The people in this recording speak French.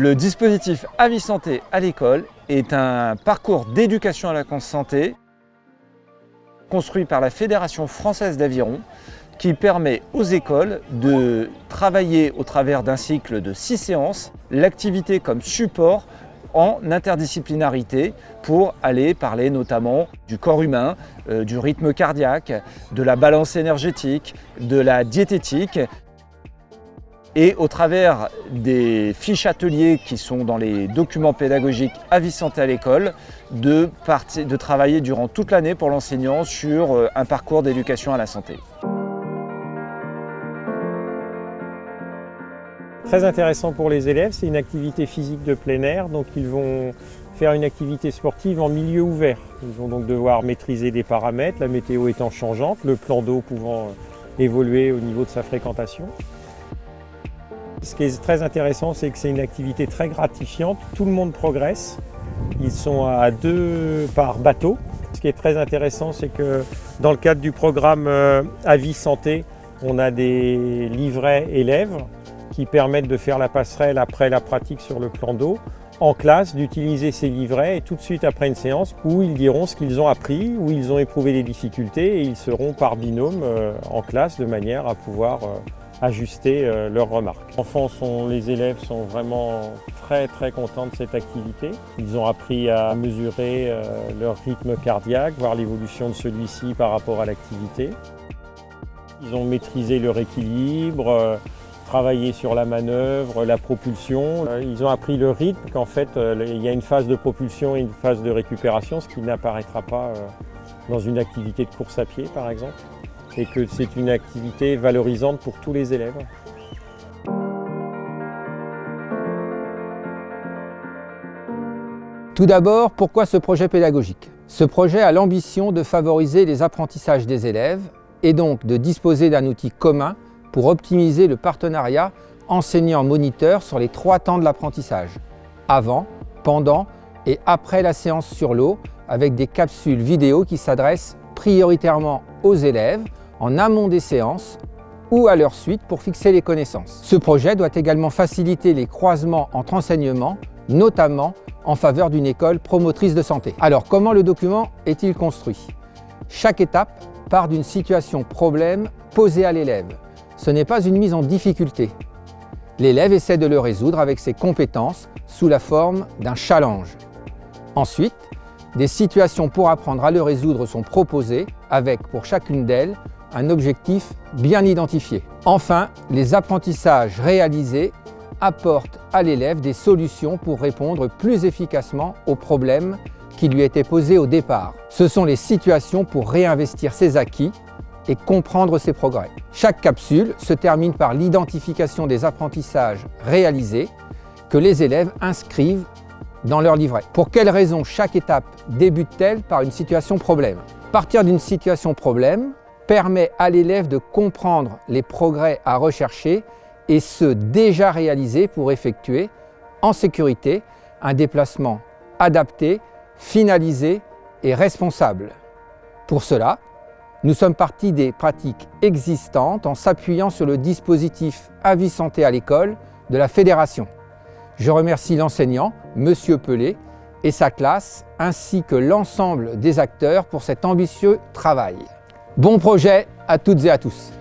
Le dispositif Avis Santé à l'école est un parcours d'éducation à la santé construit par la Fédération française d'aviron qui permet aux écoles de travailler au travers d'un cycle de 6 séances l'activité comme support en interdisciplinarité pour aller parler notamment du corps humain, du rythme cardiaque, de la balance énergétique, de la diététique. Et au travers des fiches ateliers qui sont dans les documents pédagogiques Avis Santé à l'école, de travailler durant toute l'année pour l'enseignant sur un parcours d'éducation à la santé. Très intéressant pour les élèves, c'est une activité physique de plein air, donc ils vont faire une activité sportive en milieu ouvert. Ils vont donc devoir maîtriser des paramètres, la météo étant changeante, le plan d'eau pouvant évoluer au niveau de sa fréquentation. Ce qui est très intéressant, c'est que c'est une activité très gratifiante, tout le monde progresse. Ils sont à 2 par bateau. Ce qui est très intéressant, c'est que dans le cadre du programme Avis Santé, on a des livrets élèves qui permettent de faire la passerelle après la pratique sur le plan d'eau, en classe, d'utiliser ces livrets et tout de suite après une séance où ils diront ce qu'ils ont appris, où ils ont éprouvé des difficultés et ils seront par binôme en classe de manière à pouvoir ajuster leurs remarques. Les élèves sont vraiment très contents de cette activité. Ils ont appris à mesurer leur rythme cardiaque, voir l'évolution de celui-ci par rapport à l'activité. Ils ont maîtrisé leur équilibre, travaillé sur la manœuvre, la propulsion. Ils ont appris le rythme, qu'en fait il y a une phase de propulsion et une phase de récupération, ce qui n'apparaîtra pas dans une activité de course à pied par exemple, et que c'est une activité valorisante pour tous les élèves. Tout d'abord, pourquoi ce projet pédagogique? Ce projet a l'ambition de favoriser les apprentissages des élèves et donc de disposer d'un outil commun pour optimiser le partenariat enseignant-moniteur sur les 3 temps de l'apprentissage, avant, pendant et après la séance sur l'eau, avec des capsules vidéo qui s'adressent prioritairement aux élèves en amont des séances ou à leur suite pour fixer les connaissances. Ce projet doit également faciliter les croisements entre enseignements, notamment en faveur d'une école promotrice de santé. Alors, comment le document est-il construit? Chaque étape part d'une situation problème posée à l'élève. Ce n'est pas une mise en difficulté. L'élève essaie de le résoudre avec ses compétences sous la forme d'un challenge. Ensuite, des situations pour apprendre à le résoudre sont proposées avec, pour chacune d'elles, un objectif bien identifié. Enfin, les apprentissages réalisés apportent à l'élève des solutions pour répondre plus efficacement aux problèmes qui lui étaient posés au départ. Ce sont les situations pour réinvestir ses acquis et comprendre ses progrès. Chaque capsule se termine par l'identification des apprentissages réalisés que les élèves inscrivent dans leur livret. Pour quelles raisons chaque étape débute-t-elle par une situation problème? Partir d'une situation problème permet à l'élève de comprendre les progrès à rechercher et ceux déjà réalisés pour effectuer en sécurité un déplacement adapté, finalisé et responsable. Pour cela, nous sommes partis des pratiques existantes en s'appuyant sur le dispositif Avis Santé à l'école de la Fédération. Je remercie l'enseignant, Monsieur Pelé, et sa classe, ainsi que l'ensemble des acteurs pour cet ambitieux travail. Bon projet à toutes et à tous.